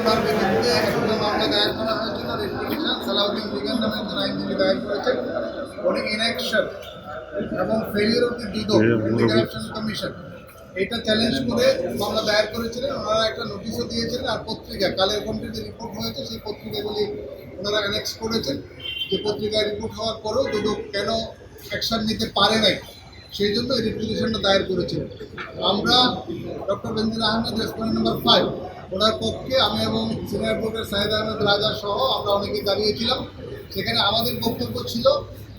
ওনার বিরুদ্ধে একটা মামলা দায়ের করা হয়েছিল। রেপুটেশন সালাউদ্দিন দিগার নামে একজন আইনজীবী দায়ের করেছেন। উনি ইনঅ্যাকশন এবং ফেলিয়ার অফ দি দুদক ইন্টিগ্রেশন কমিশন এটা চ্যালেঞ্জ করে মামলা দায়ের করেছিলেন। ওনারা একটা নোটিশও দিয়েছিলেন, আর পত্রিকা কালের কণ্ঠে যে রিপোর্ট হয়েছে সেই পত্রিকাগুলি ওনারা অ্যানেক্স করেছেন যে পত্রিকায় রিপোর্ট হওয়ার পরেও দুদক কেন অ্যাকশন নিতে পারে নাই, সেই জন্য এই রিপিটিশনটা দায়ের করেছিল। আমরা ডক্টর বেনজির আহমেদ রেসপন্ডেন্ট নাম্বার 5 ওনার পক্ষে আমি এবং সিনিয়র অ্যাডভোকেট সাহেদ আহমেদ রাজা সহ আমরা অনেকেই দাঁড়িয়েছিলাম। সেখানে আমাদের বক্তব্য ছিল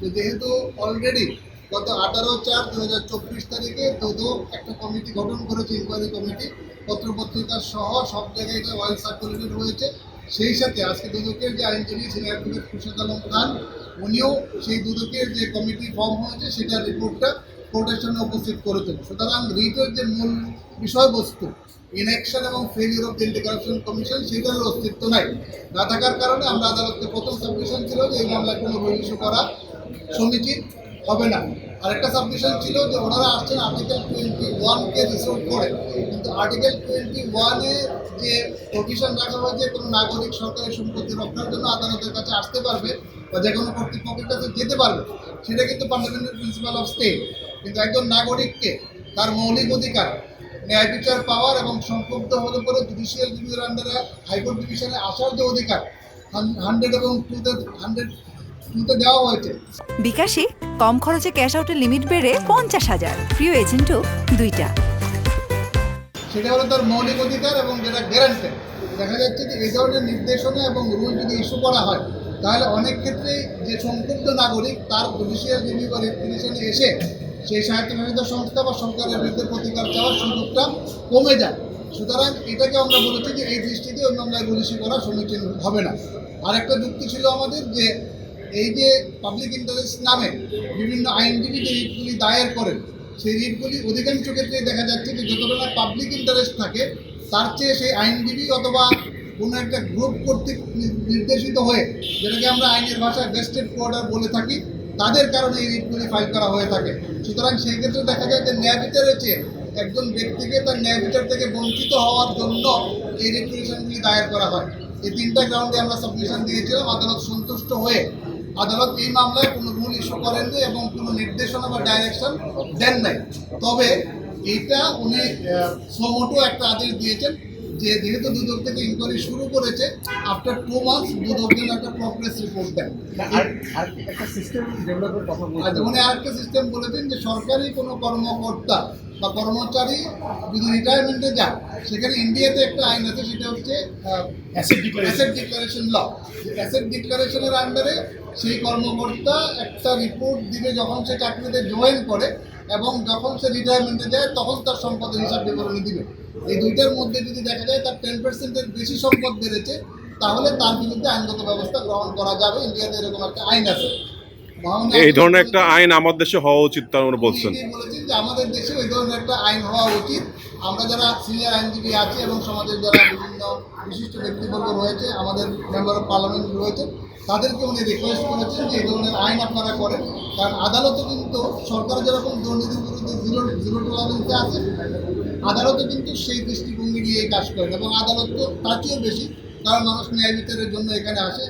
যে যেহেতু অলরেডি গত 18/4/2024 তারিখে দুদক একটা কমিটি গঠন করেছে, ইনকোয়ারি কমিটি, পত্রপত্রিকা সহ সব জায়গায় এটা ওয়েল সার্কুলেটেড হয়েছে। সেই সাথে আজকে দুদকের যে আইনজীবী সিনিয়র অ্যাডভোকেট খুরশেদ আলম খান উনিও সেই দুদকের যে কমিটি ফর্ম হয়েছে সেটার রিপোর্টটা কোর্টের সামনে উপস্থিত করেছেন। সুতরাং রিটের যে মূল বিষয়বস্তু ইনঅ্যাকশন এবং failure of the integration commission সেটার অস্তিত্ব নাই, না থাকার কারণে আমরা আদালতকে প্রথম সাবমিশন ছিল যে এই মামলায় কোনো রুল ইস্যু করা সমীচীন হবে না। আরেকটা সাবমিশন ছিল যে ওনারা আসছেন আর্টিকেল 21-কে রিসোর্ট করে, কিন্তু আর্টিকেল 21-এ যে প্রভিশন রাখা হয়েছে কোনো নাগরিক সরকারি সম্পত্তি রক্ষার জন্য আদালতের কাছে আসতে পারবে বা যে কোনো কর্তৃপক্ষের কাছে যেতে পারবে, সেটা কিন্তু ফান্ডামেন্টাল প্রিন্সিপাল অফ স্টেট। কিন্তু একজন নাগরিককে তার মৌলিক অধিকার ন্যায় বিচার পাওয়ার এবং সম্পৃক্ত হলে পরে জুডিশিয়াল রিভিউর আন্ডারে হাইকোর্ট ডিভিশনে আসার যে অধিকার 100 এবং 2-তে দেওয়া হয়েছে। বিকাশে কম খরচে ক্যাশ আউটের লিমিট বেড়ে 50,000, প্রিয় এজেন্টও 2টা। সেটা হলো তার মৌলিক অধিকার এবং যেটা গ্যারান্টেড। দেখা যাচ্ছে যে এই ধরনের নির্দেশনা এবং রুল যদি ইস্যু করা হয় তাহলে অনেক ক্ষেত্রেই যে সম্পৃক্ত নাগরিক তার জুডিশিয়াল রিভিউ বা রিপিটিশনে এসে সেই স্বায়ত্তশাসিত সংস্থা বা সরকারের বিরুদ্ধে প্রতিকার চাওয়ার সুযোগটা কমে যায়। সুতরাং এটাকে আমরা বলেছি যে এই দৃষ্টিতে ওই মামলায় রুল ইস্যু করা সমীচীন হবে না। আরেকটা যুক্তি ছিল আমাদের যে এই যে পাবলিক ইন্টারেস্ট নামে বিভিন্ন আইনজীবী যে রিটগুলি দায়ের করেন সেই রিটগুলি অধিকাংশ ক্ষেত্রে দেখা যাচ্ছে যে যতটা পাবলিক ইন্টারেস্ট থাকে তার চেয়ে সেই আইনজীবী অথবা কোনো একটা গ্রুপ কর্তৃক নির্দেশিত হয়ে, যেটাকে আমরা আইনের ভাষায় ভেস্টেড কোয়ার্টার বলে থাকি, তাদের কারণে এই রিটগুলি ফাইল করা হয়ে থাকে। সুতরাং সেই ক্ষেত্রে দেখা যায় যে ন্যায় বিচারের চেয়ে একজন ব্যক্তিকে তার ন্যায় বিচার থেকে বঞ্চিত হওয়ার জন্য এই রিপিটিশনগুলি দায়ের করা হয়। এই 3টা গ্রাউন্ডে আমরা সাবমিশন দিয়েছিলাম। আদালত সন্তুষ্ট হয়ে আদালত এই মামলায় কোনো রুল ইস্যু করেননি এবং কোনো নির্দেশনা বা ডাইরেকশন দেন নাই। তবে এইটা উনি সোমোটো একটা আদেশ দিয়েছেন যে যেহেতু দুদক থেকে ইনকোয়ারি শুরু করেছে, আফটার 2 মান্থস দুদক যেন একটা প্রগ্রেস রিপোর্ট দেন। একটা সিস্টেম ডেভেলপের কথা আর উনি আরেকটা সিস্টেম বলেছেন যে সরকারি কোনো কর্মকর্তা বা কর্মচারী যদি রিটায়ারমেন্টে যায়, সেখানে ইন্ডিয়াতে একটা আইন আছে, সেটা হচ্ছে অ্যাসেট ডিক্লারেশন ল। অ্যাসেট ডিক্লারেশনের আন্ডারে সেই কর্মকর্তা একটা রিপোর্ট দিবে যখন সে চাকরিতে জয়েন করে এবং যখন সে রিটায়ারমেন্টে যায় তখন তার সম্পদের হিসাব বিবরণী দিবে। এই দুইটার মধ্যে যদি দেখা যায় তার 10%-এর বেশি সম্পদ বেড়েছে তাহলে তার বিরুদ্ধে আইনগত ব্যবস্থা গ্রহণ করা যাবে। ইন্ডিয়াতে এরকম একটা আইন আছে। এই ধরনের একটা আইন আমার দেশে হওয়া উচিত, তার মানে বলছেন বলেছেন যে আমাদের দেশে ওই ধরনের একটা আইন হওয়া উচিত। আমরা যারা সিনিয়র আইনজীবী আছি এবং সমাজের যারা বিভিন্ন বিশিষ্ট ব্যক্তিবর্গ রয়েছে, আমাদের মেম্বার অফ পার্লামেন্ট রয়েছে, তাদেরকে উনি রিকোয়েস্ট করেছেন যে এই ধরনের আইন আপনারা করেন। কারণ আদালতও কিন্তু সরকার যেরকম দুর্নীতির বিরুদ্ধে জিরো টলারেন্সে আছে, আদালতও কিন্তু সেই দৃষ্টিভঙ্গি নিয়ে কাজ করেন এবং আদালত তো তার চেয়েও বেশি, কারণ মানুষ ন্যায় বিচারের জন্য এখানে আসে।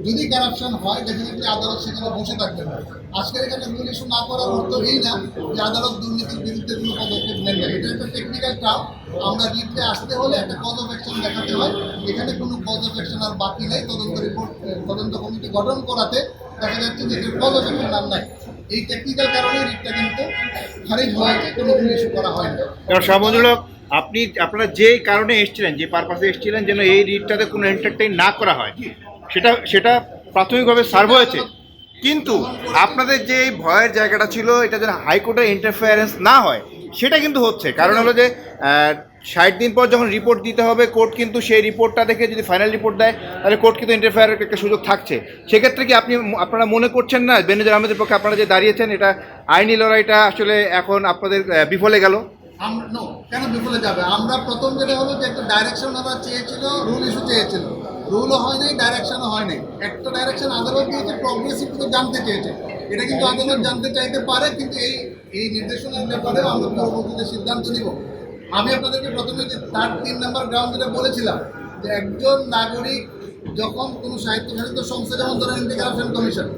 যদি কারাপশন হয় ডেফিনেটলি আদালত সেখানে বসে থাকবে না। আজকের এখানে রুল ইস্যু না করার অর্থ এই না যে আদালত দুর্নীতির বিরুদ্ধে কোনো পদক্ষেপ নেন না। এটা একটা টেকনিক্যাল টার্ম। আমরা রিটে আসতে হলে একটা কজ অফ অ্যাকশন দেখাতে হয়। এখানে কোনো কজ অফ অ্যাকশন আর বাকি নেই। তদন্ত কমিটি গঠন করাতে দেখা যাচ্ছে যে কজ অফ অ্যাকশন আর নাই। এই টেকনিক্যাল কারণে রিটটা কিন্তু খারিজ হয়েছে, কোনো রুল ইস্যু করা হয়নি। আপনারা যে কারণে এসেছিলেন, যে পারপাসে এসেছিলেন যেন এই রিটটাতে কোনো এন্টারটেইন না করা হয়, সেটা প্রাথমিকভাবে সার্ভ হয়েছে। কিন্তু আপনাদের যে ভয়ের জায়গাটা ছিল এটা যেন হাইকোর্টের ইন্টারফেয়ারেন্স না হয়, সেটা কিন্তু হচ্ছে। কারণ হলো যে 60 দিন পর যখন রিপোর্ট দিতে হবে, কোর্ট কিন্তু সেই রিপোর্টটা দেখে যদি ফাইনাল রিপোর্ট দেয় তাহলে কোর্ট কিন্তু ইন্টারফেয়ারের একটা সুযোগ থাকছে। সেক্ষেত্রে কি আপনারা মনে করছেন না বেনজির আহমেদের পক্ষে আপনারা যে দাঁড়িয়েছেন এটা আইনি লড়াইটা আসলে এখন আপনাদের বিফলে গেল? কেন বিফলে যাবে? আমরা প্রথম যেটা হলো যে একটা ডাইরেকশন ওরা চেয়েছিল, রুল ইস্যু চেয়েছিল, রুলও হয় নাই, ডাইরেকশনও হয় নাই। একটা ডাইরেকশন আদালত দিয়েছে, প্রগ্রেসিভ কিন্তু জানতে চেয়েছে। এটা কিন্তু আদালত জানতে চাইতে পারে, কিন্তু এই নির্দেশনার ব্যাপারে আমরা পরবর্তীতে সিদ্ধান্ত নিব। আমি আপনাদেরকে প্রথমে যে 3 নম্বর গ্রাউন্ড যেটা বলেছিলাম যে একজন নাগরিক যখন কোনো স্বায়ত্তশাসিত সংস্থা, যেমন ধরেন অ্যান্টি কারাপশন কমিশন,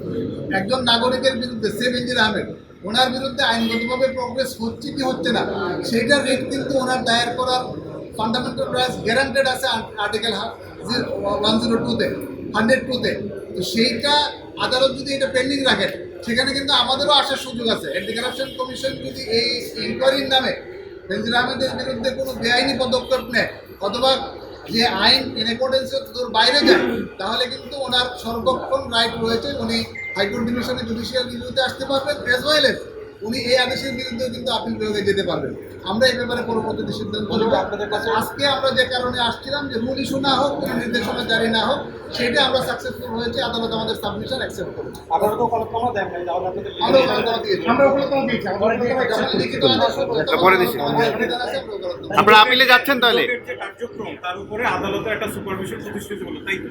একজন নাগরিকের বিরুদ্ধে সেভ বেনজির আহমেদ, ওনার বিরুদ্ধে আইনগতভাবে প্রোগ্রেস হচ্ছে কি হচ্ছে না, সেইটার রেট কিন্তু ওনার দায়ের করার ফান্ডামেন্টাল রাইটস গ্যারান্টেড আছে আর্টিকেল 102-তে 102-তে। তো সেইটা আদালত যদি এটা পেন্ডিং রাখেন, সেখানে কিন্তু আমাদেরও আসার সুযোগ আছে। অ্যান্টি কারাপশন কমিশন যদি এই ইনকোয়ারির নামে বেনজির আহমেদের বিরুদ্ধে কোনো বেআইনি পদক্ষেপ নেয় অথবা যে আইন ইন অ্যাকর্ডেন্স তোর বাইরে যায়, তাহলে কিন্তু ওনার সর্বক্ষণ রাইট রয়েছে, উনি হাইকোর্ট ডিভিশনে জুডিশিয়াল রিভিউতে আসতে পারবেন, অ্যাজ ওয়েল এজ উনি এই আদেশের বিরুদ্ধে কিন্তু আপিল বিভাগে যেতে পারবেন। আমরা এই ব্যাপারে পরবর্তীতে সিদ্ধান্ত নেব। আজকে আমরা যে কারণে আসছিলাম যে রুল ইস্যু না হোক, কোনো নির্দেশনা জারি না হোক, সেটা আমরা সাকসেসফুল হয়েছে। আদালত আমাদের সাবমিশন অ্যাকসেপ্ট করেছে। আমরা ওখানে দিয়েছি, লিখিত আদেশ পরে দিছি। আপনারা আপিলে যাচ্ছেন তাহলে? যে কার্যক্রম তার উপরে আদালতের একটা সুপারভিশন প্রতিষ্ঠিত হলো, তাই তো?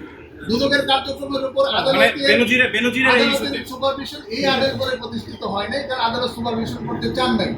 দুদকের কার্যক্রমের উপর মানে আদালতের বেনজিরের এই ইস্যুতে সুপারভিশন এই আদেশ করে প্রতিষ্ঠিত হয় নাই, কারণ আদালত সুপারভিশন করতে চান নাই।